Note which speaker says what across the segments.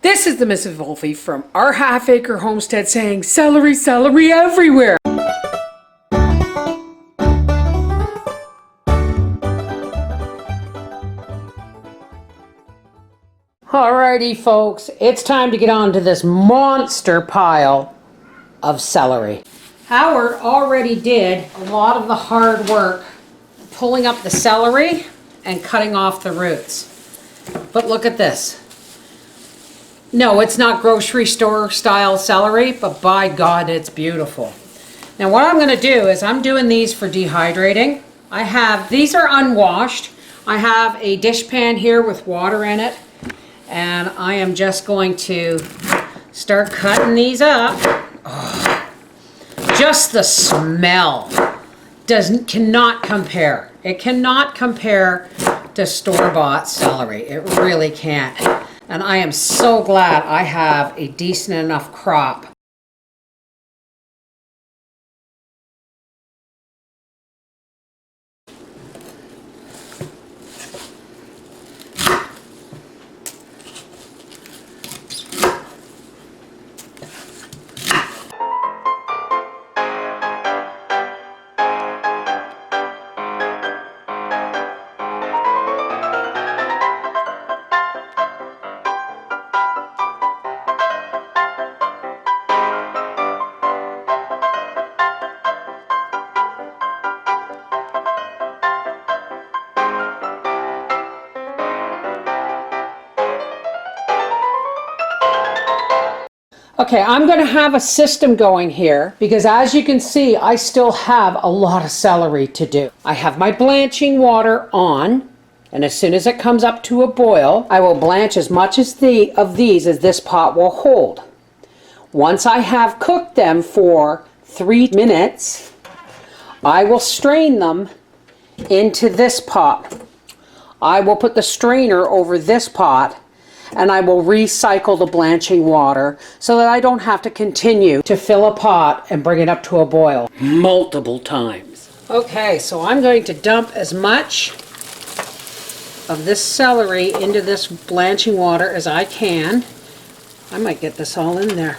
Speaker 1: This is the Mrs. Wolfie from our half-acre homestead saying celery, celery everywhere. Alrighty folks, it's time to get on to this monster pile of celery. Howard already did a lot of the hard work pulling up the celery and cutting off the roots. But look at this. No, it's not grocery store style celery, but by God, it's beautiful. Now what I'm going to do is I'm doing these for dehydrating. These are unwashed. I have a dish pan here with water in it, and I am just going to start cutting these up. Oh, just the smell cannot compare. It cannot compare to store-bought celery. It really can't. And I am so glad I have a decent enough crop. Okay, I'm going to have a system going here because as you can see, I still have a lot of celery to do. I have my blanching water on, and as soon as it comes up to a boil, I will blanch as much of these as this pot will hold. Once I have cooked them for 3 minutes, I will strain them into this pot. I will put the strainer over this pot, and I will recycle the blanching water so that I don't have to continue to fill a pot and bring it up to a boil multiple times. Okay, so I'm going to dump as much of this celery into this blanching water as I can. I might get this all in there.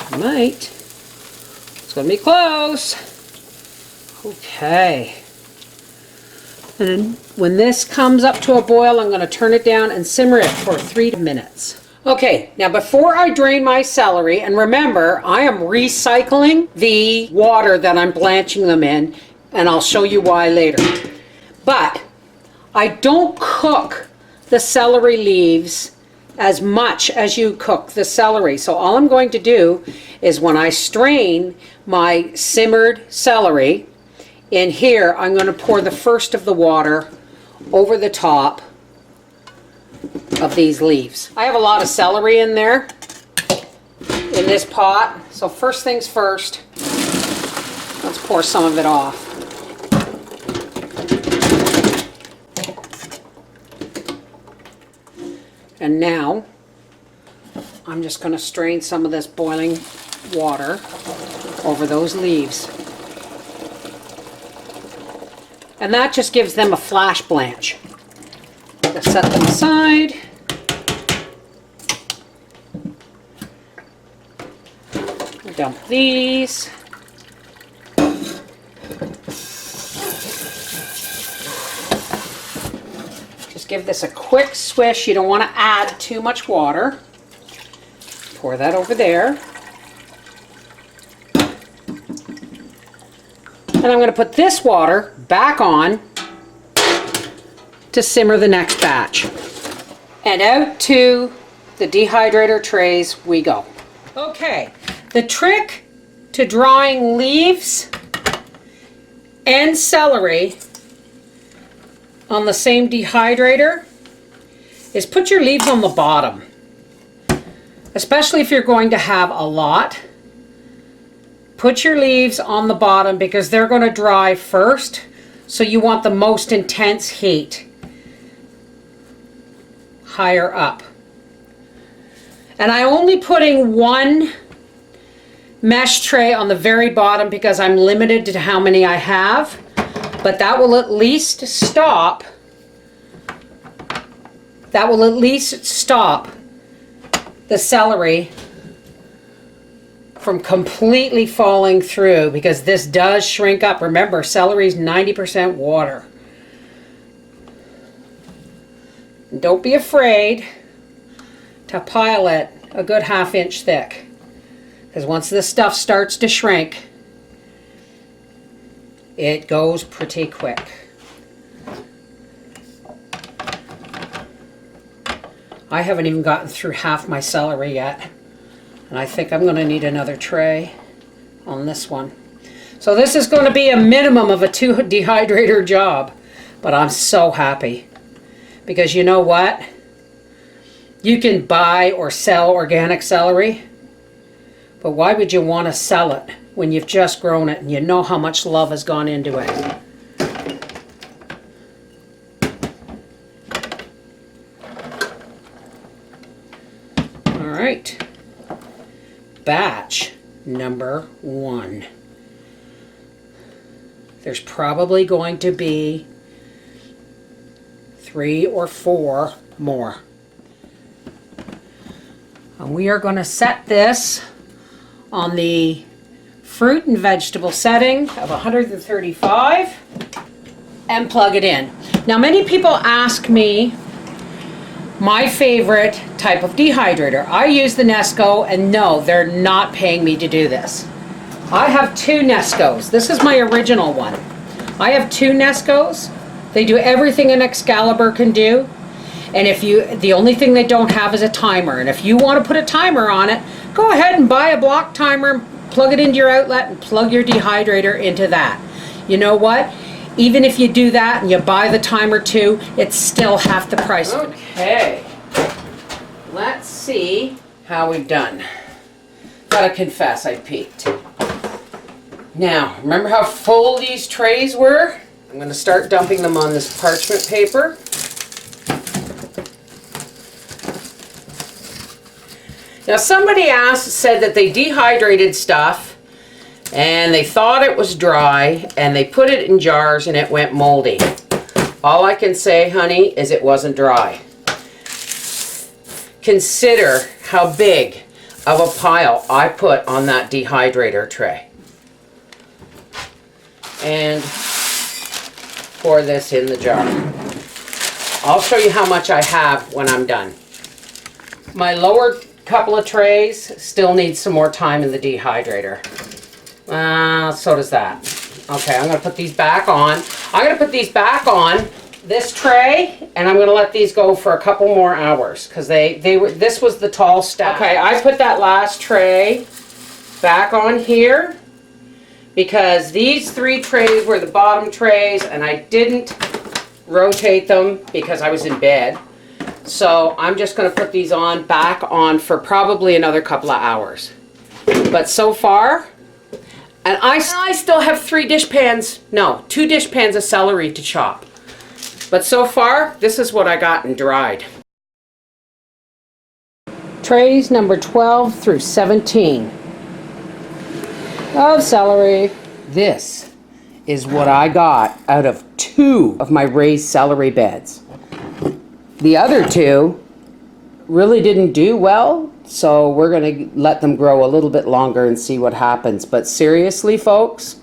Speaker 1: I might. It's going to be close. Okay. And then when this comes up to a boil, I'm going to turn it down and simmer it for 3 minutes. Okay, now before I drain my celery, and remember, I am recycling the water that I'm blanching them in, and I'll show you why later. But I don't cook the celery leaves as much as you cook the celery. So all I'm going to do is when I strain my simmered celery, in here, I'm going to pour the first of the water over the top of these leaves. I have a lot of celery in there, in this pot. So first things first, let's pour some of it off. And now, I'm just going to strain some of this boiling water over those leaves. And that just gives them a flash blanch. Just set them aside. Dump these. Just give this a quick swish. You don't want to add too much water. Pour that over there. And I'm going to put this water back on to simmer the next batch. And out to the dehydrator trays we go. Okay, the trick to drying leaves and celery on the same dehydrator is put your leaves on the bottom. Especially if you're going to have a lot. Put your leaves on the bottom because they're going to dry first, so you want the most intense heat higher up. And I'm only putting one mesh tray on the very bottom because I'm limited to how many I have, but that will at least stop the celery from completely falling through, because this does shrink up. Remember, celery is 90% water. And don't be afraid to pile it a good 1/2 inch thick, because once this stuff starts to shrink, it goes pretty quick. I haven't even gotten through half my celery yet, and I think I'm going to need another tray on this one. So this is going to be a minimum of a 2 dehydrator job, but I'm so happy, because you know what? You can buy or sell organic celery, but why would you want to sell it when you've just grown it and you know how much love has gone into it? All right, batch number 1. There's probably going to be 3 or 4 more. And we are going to set this on the fruit and vegetable setting of 135 and plug it in. Now, many people ask me my favorite type of dehydrator. I use the Nesco, and no, they're not paying me to do this. I have 2 Nescos. This is my original one. I have 2 Nescos. They do everything an Excalibur can do. And the only thing they don't have is a timer. And if you want to put a timer on it, go ahead and buy a block timer, plug it into your outlet, and plug your dehydrator into that. You know what? Even if you do that and you buy the timer too, it's still half the price. Okay, let's see how we've done. Gotta confess, I peeked. Now, remember how full these trays were? I'm gonna start dumping them on this parchment paper. Now, somebody said that they dehydrated stuff and they thought it was dry and they put it in jars and it went moldy. All I can say, honey, is it wasn't dry. Consider how big of a pile I put on that dehydrator tray. And pour this in the jar. I'll show you how much I have when I'm done. My lower couple of trays still need some more time in the dehydrator. So does that. Okay, I'm going to put these back on. I'm going to put these back on this tray, and I'm going to let these go for a couple more hours, because this was the tall stack. Okay, I put that last tray back on here because these 3 trays were the bottom trays, and I didn't rotate them because I was in bed. So I'm just going to put these back on for probably another couple of hours. But so far, and I still have 2 dish pans of celery to chop. But so far, this is what I got and dried. Trays number 12 through 17 of celery. This is what I got out of 2 of my raised celery beds. The other 2 really didn't do well, so we're going to let them grow a little bit longer and see what happens. But seriously, folks,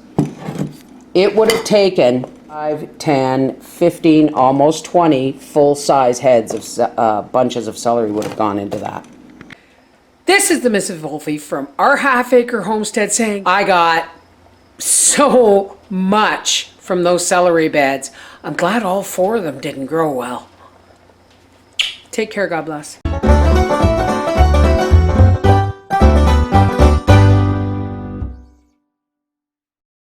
Speaker 1: it would have taken 5, 10, 15, almost 20 full-size heads of bunches of celery would have gone into that. This is the Mrs. Wolfie from our half-acre homestead saying, I got so much from those celery beds. I'm glad all 4 of them didn't grow well. Take care, God bless.